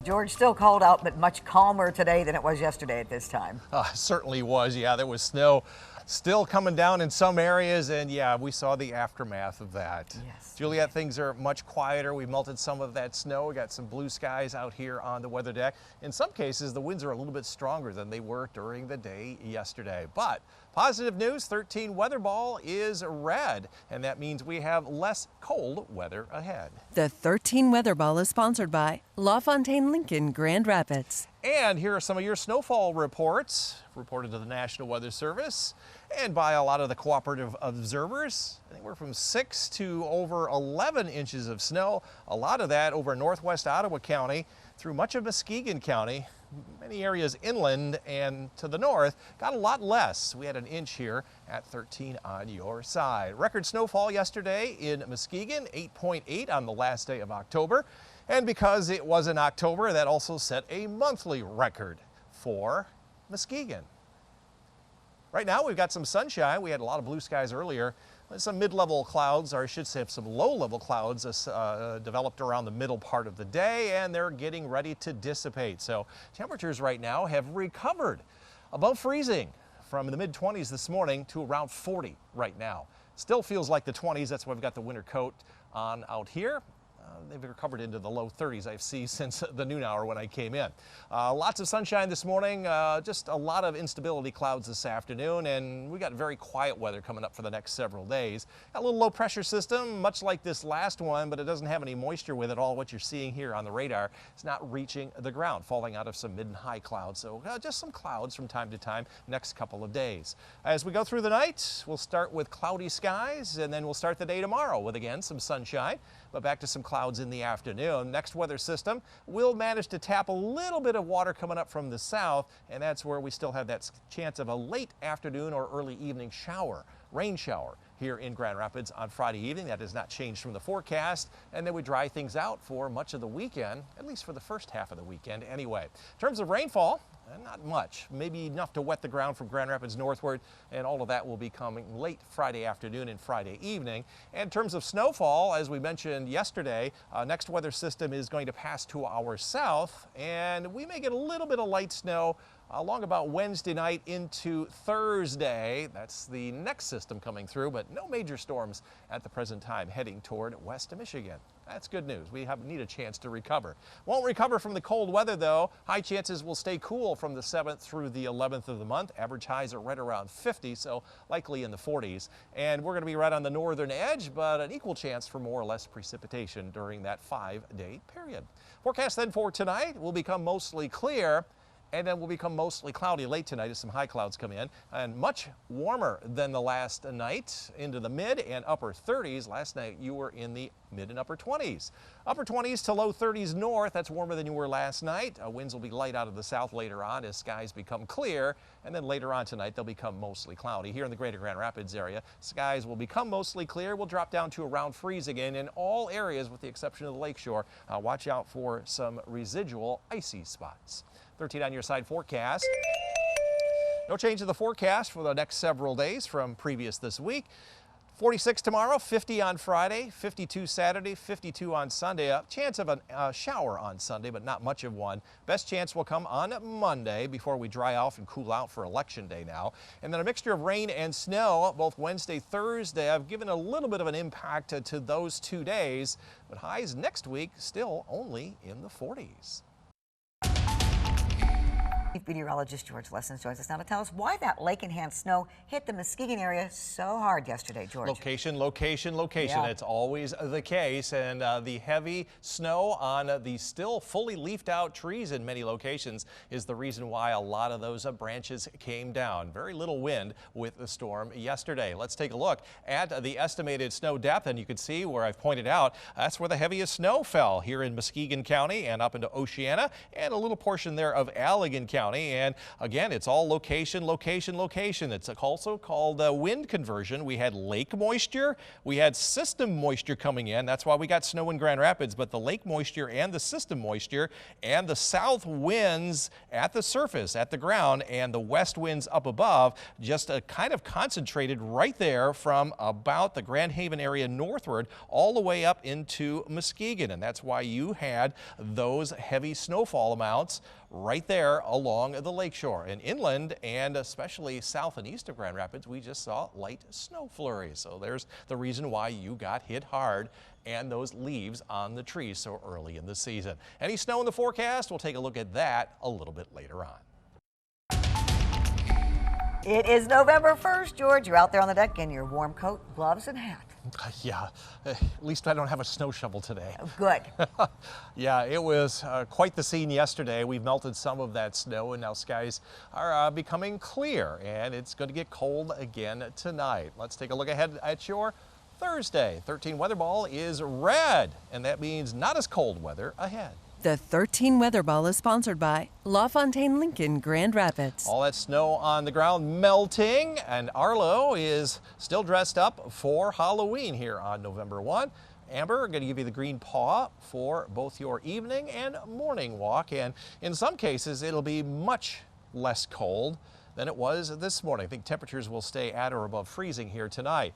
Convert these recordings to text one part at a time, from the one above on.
George, still cold out, but much calmer today than it was yesterday at this time. Certainly was. Yeah, there was snow still coming down in some areas, and yeah, we saw the aftermath of that. Yes. Juliet, things are much quieter. We melted some of that snow. We got some blue skies out here on the weather deck. In some cases, the winds are a little bit stronger than they were during the day yesterday. But positive news, 13 weather ball is red, and that means we have less cold weather ahead. The 13 weather ball is sponsored by LaFontaine Lincoln Grand Rapids. And here are some of your snowfall reports, reported to the National Weather Service and by a lot of the cooperative observers. Anywhere from 6 to over 11 inches of snow. A lot of that over northwest Ottawa County through much of Muskegon County. Many areas inland and to the north got a lot less. We had an inch here at 13 on your side. Record snowfall yesterday in Muskegon, 8.8 on the last day of October. And because it was in October, that also set a monthly record for Muskegon. Right now we've got some sunshine. We had a lot of blue skies earlier. Some mid-level clouds, or I should say some low-level clouds developed around the middle part of the day, and they're getting ready to dissipate. So temperatures right now have recovered above freezing from the mid-20s this morning to around 40 right now. Still feels like the 20s. That's why we've got the winter coat on out here. They've recovered into the low 30s, I've seen since the noon hour when I came in. Lots of sunshine this morning, just a lot of instability clouds this afternoon, and we got very quiet weather coming up for the next several days. Got a little low pressure system, much like this last one, but it doesn't have any moisture with it. All what you're seeing here on the radar is not reaching the ground, falling out of some mid and high clouds. So just some clouds from time to time next couple of days. As we go through the night, we'll start with cloudy skies, and then we'll start the day tomorrow with, again, some sunshine, but back to some clouds in the afternoon. Next weather system will manage to tap a little bit of water coming up from the south, and that's where we still have that chance of a late afternoon or early evening shower, rain shower here in Grand Rapids on Friday evening. That has not changed from the forecast, and then we dry things out for much of the weekend, at least for the first half of the weekend anyway. In terms of rainfall, not much, maybe enough to wet the ground from Grand Rapids northward, and all of that will be coming late Friday afternoon and Friday evening. And in terms of snowfall, as we mentioned yesterday, next weather system is going to pass to our south, and we may get a little bit of light snow along about Wednesday night into Thursday. That's the next system coming through, but no major storms at the present time heading toward west of Michigan. That's good news. We need a chance to recover. Won't recover from the cold weather though. High chances will stay cool from the 7th through the 11th of the month. Average highs are right around 50, so likely in the 40s. And we're going to be right on the northern edge, but an equal chance for more or less precipitation during that 5-day period. Forecast then for tonight will become mostly clear, and then will become mostly cloudy late tonight as some high clouds come in, and much warmer than the last night, into the mid and upper 30s. Last night you were in the mid and upper 20s. Upper 20s to low 30s north, that's warmer than you were last night. Winds will be light out of the south later on as skies become clear, and then later on tonight they'll become mostly cloudy. Here in the greater Grand Rapids area, skies will become mostly clear. We'll drop down to around freeze again in all areas with the exception of the lakeshore. Watch out for some residual icy spots. 13 on your side forecast. No change in the forecast for the next several days from previous this week. 46 tomorrow, 50 on Friday, 52 Saturday, 52 on Sunday. A chance of a shower on Sunday, but not much of one. Best chance will come on Monday before we dry off and cool out for Election Day now. And then a mixture of rain and snow both Wednesday, Thursday. I've given a little bit of an impact to those 2 days, but highs next week still only in the 40s. Meteorologist George Lessons joins us now to tell us why that lake-enhanced snow hit the Muskegon area so hard yesterday, George. Location, location, location. Yeah. It's always the case, and the heavy snow on the still fully leafed out trees in many locations is the reason why a lot of those branches came down. Very little wind with the storm yesterday. Let's take a look at the estimated snow depth, and you can see where I've pointed out that's where the heaviest snow fell here in Muskegon County and up into Oceana, and a little portion there of Allegan County. County. And again, it's all location, location, location. It's also called wind conversion. We had lake moisture. We had system moisture coming in. That's why we got snow in Grand Rapids. But the lake moisture and the system moisture and the south winds at the surface, at the ground, and the west winds up above just kind of concentrated right there from about the Grand Haven area northward all the way up into Muskegon. And that's why you had those heavy snowfall amounts right there along the lakeshore. And inland, and especially south and east of Grand Rapids, we just saw light snow flurries. So there's the reason why you got hit hard and those leaves on the trees so early in the season. Any snow in the forecast? We'll take a look at that a little bit later on. It is November 1st, George. You're out there on the deck in your warm coat, gloves, and hat. Yeah, at least I don't have a snow shovel today. Oh, good. Yeah, it was quite the scene yesterday. We've melted some of that snow, and now skies are becoming clear, and it's going to get cold again tonight. Let's take a look ahead at your Thursday. 13 weather ball is red, and that means not as cold weather ahead. The 13 Weather Ball is sponsored by LaFontaine Lincoln Grand Rapids. All that snow on the ground melting, and Arlo is still dressed up for Halloween here on November 1. Amber, I'm going to give you the green paw for both your evening and morning walk, and in some cases it'll be much less cold than it was this morning. I think temperatures will stay at or above freezing here tonight.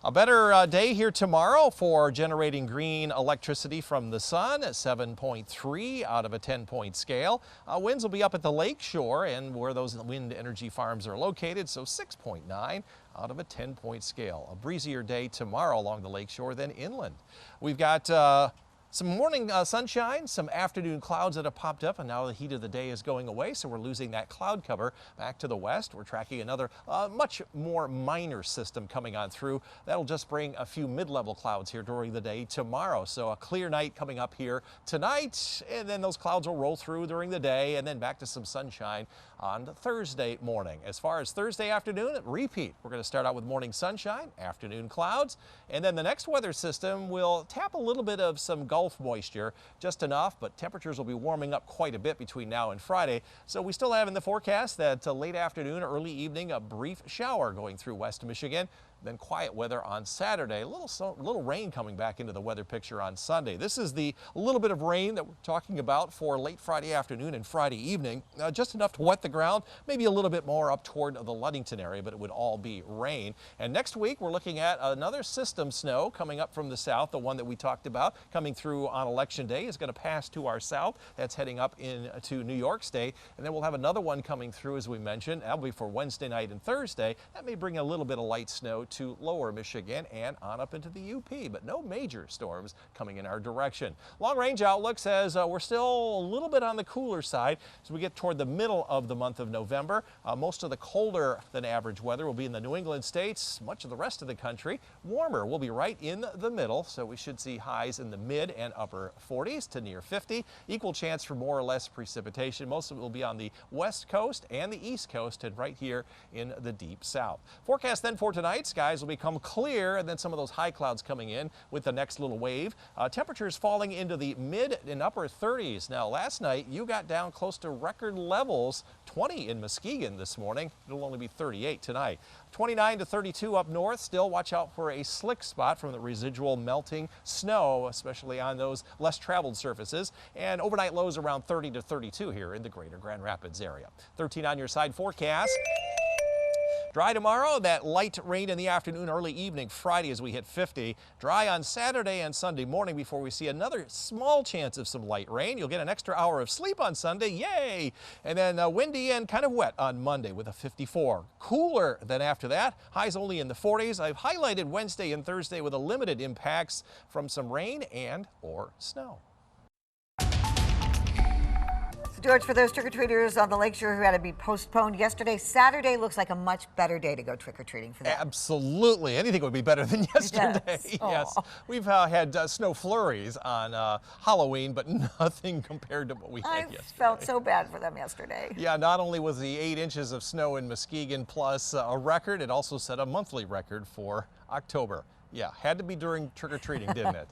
A better day here tomorrow for generating green electricity from the sun at 7.3 out of a 10-point scale. Winds will be up at the lake shore and where those wind energy farms are located, so 6.9 out of a 10-point scale. A breezier day tomorrow along the lake shore than inland. We've got some morning sunshine, some afternoon clouds that have popped up, and now the heat of the day is going away, so we're losing that cloud cover back to the west. We're tracking another much more minor system coming on through. That'll just bring a few mid-level clouds here during the day tomorrow. So a clear night coming up here tonight, and then those clouds will roll through during the day, and then back to some sunshine on Thursday morning. As far as Thursday afternoon, repeat. We're going to start out with morning sunshine, afternoon clouds, and then the next weather system will tap a little bit of some Gulf moisture, just enough, but temperatures will be warming up quite a bit between now and Friday. So we still have in the forecast that late afternoon, early evening, a brief shower going through West Michigan. Then quiet weather on Saturday. A little rain coming back into the weather picture on Sunday. This is the little bit of rain that we're talking about for late Friday afternoon and Friday evening. Just enough to wet the ground, maybe a little bit more up toward the Ludington area, but it would all be rain. And next week, we're looking at another system snow coming up from the south. The one that we talked about coming through on Election Day is going to pass to our south. That's heading up into New York State. And then we'll have another one coming through, as we mentioned. That'll be for Wednesday night and Thursday. That may bring a little bit of light snow to lower Michigan and on up into the UP, but no major storms coming in our direction. Long range outlook says we're still a little bit on the cooler side as we get toward the middle of the month of November. Most of the colder than average weather will be in the New England states. Much of the rest of the country warmer will be right in the middle, so we should see highs in the mid and upper 40s to near 50. Equal chance for more or less precipitation. Most of it will be on the west coast and the east coast and right here in the deep south. Forecast then for tonight, skies will become clear, and then some of those high clouds coming in with the next little wave. Temperatures falling into the mid and upper 30s. Now, last night you got down close to record levels, 20 in Muskegon this morning. It'll only be 38 tonight. 29 to 32 up north. Still watch out for a slick spot from the residual melting snow, especially on those less traveled surfaces. And overnight lows around 30 to 32 here in the greater Grand Rapids area. 13 on your side forecast. Dry tomorrow, that light rain in the afternoon, early evening, Friday as we hit 50. Dry on Saturday and Sunday morning before we see another small chance of some light rain. You'll get an extra hour of sleep on Sunday, yay! And then windy and kind of wet on Monday with a 54. Cooler than after that, highs only in the 40s. I've highlighted Wednesday and Thursday with a limited impacts from some rain and or snow. George, for those trick-or-treaters on the lakeshore who had to be postponed yesterday, Saturday looks like a much better day to go trick-or-treating for them. Absolutely. Anything would be better than yesterday. Yes. Yes. We've had snow flurries on Halloween, but nothing compared to what we had yesterday. I felt so bad for them yesterday. Yeah, not only was the 8 inches of snow in Muskegon plus a record, it also set a monthly record for October. Yeah, had to be during trick-or-treating, didn't it?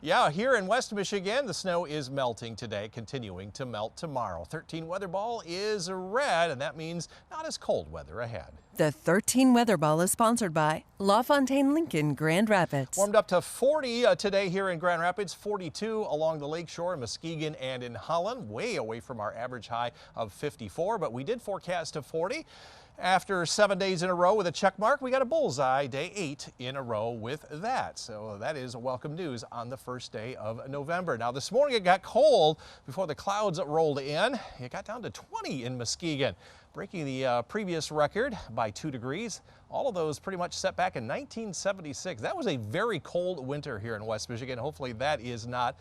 Yeah, here in West Michigan, the snow is melting today, continuing to melt tomorrow. 13 weather ball is red, and that means not as cold weather ahead. The 13 Weather Ball is sponsored by LaFontaine Lincoln Grand Rapids. Warmed up to 40 today here in Grand Rapids, 42 along the lakeshore in Muskegon and in Holland, way away from our average high of 54, but we did forecast to 40. After 7 days in a row with a check mark, we got a bullseye, day 8 in a row with that. So that is welcome news on the first day of November. Now this morning it got cold before the clouds rolled in. It got down to 20 in Muskegon, breaking the previous record by 2 degrees. All of those pretty much set back in 1976. That was a very cold winter here in West Michigan. Hopefully that is not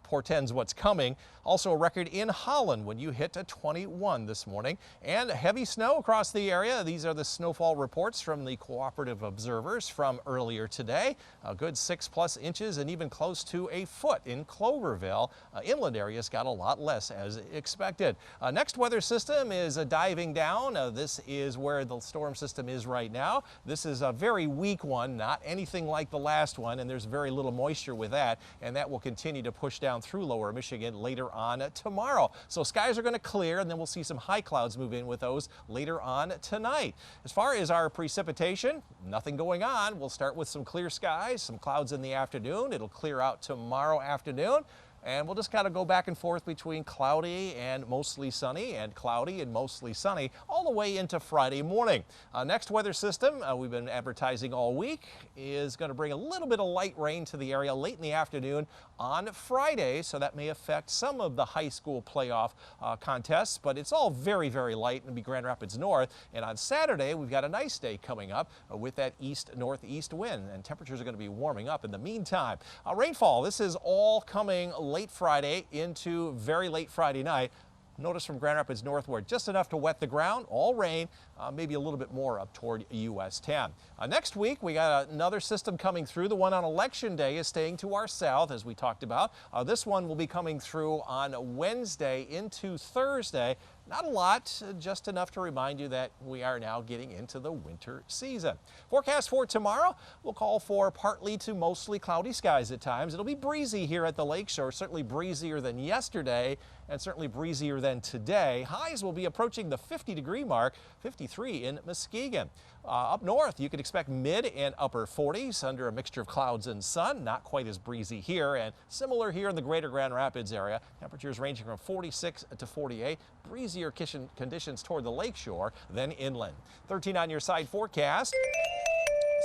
portends what's coming. Also a record in Holland when you hit a 21 this morning, and heavy snow across the area. These are the snowfall reports from the Cooperative Observers from earlier today. A good 6+ inches and even close to a foot in Cloverville. Inland areas got a lot less as expected. Next weather system is diving down. This is where the storm system is right now. This is a very weak one, not anything like the last one, and there's very little moisture with that, and that will continue to push down through lower Michigan later on tomorrow. So skies are going to clear, and then we'll see some high clouds move in with those later on tonight. As far as our precipitation, nothing going on. We'll start with some clear skies, some clouds in the afternoon. It'll clear out tomorrow afternoon. And we'll just kind of go back and forth between cloudy and mostly sunny and cloudy and mostly sunny all the way into Friday morning. Next weather system we've been advertising all week is going to bring a little bit of light rain to the area late in the afternoon on Friday, so that may affect some of the high school playoff contests, but it's all very, very light and be Grand Rapids North. And on Saturday, we've got a nice day coming up with that east-northeast wind, and temperatures are going to be warming up in the meantime. Rainfall, this is all coming late Friday into very late Friday night. Notice from Grand Rapids northward, just enough to wet the ground, all rain, maybe a little bit more up toward US 10. Next week, we got another system coming through. The one on Election Day is staying to our south, as we talked about. This one will be coming through on Wednesday into Thursday. Not a lot, just enough to remind you that we are now getting into the winter season. Forecast for tomorrow will call for partly to mostly cloudy skies at times. It'll be breezy here at the lakeshore, certainly breezier than yesterday and certainly breezier than today. Highs will be approaching the 50-degree mark, 53 in Muskegon. Up north, you can expect mid and upper 40s under a mixture of clouds and sun. Not quite as breezy here, and similar here in the greater Grand Rapids area. Temperatures ranging from 46 to 48. Breezier conditions toward the lakeshore than inland. 13 on your side forecast.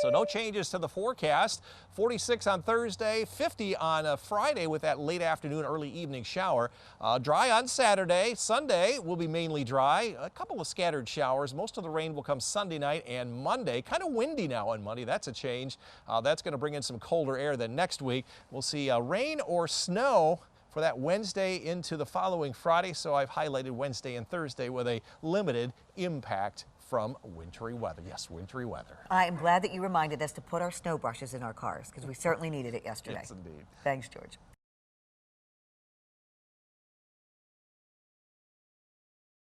So no changes to the forecast. 46 on Thursday, 50 on Friday with that late afternoon, early evening shower. Dry on Saturday. Sunday will be mainly dry. A couple of scattered showers. Most of the rain will come Sunday night and Monday. Kind of windy now on Monday. That's a change. That's going to bring in some colder air than next week. We'll see rain or snow for that Wednesday into the following Friday. So I've highlighted Wednesday and Thursday with a limited impact from wintry weather. Yes, wintry weather. I am glad that you reminded us to put our snow brushes in our cars because we certainly needed it yesterday. Yes, indeed. Thanks, George.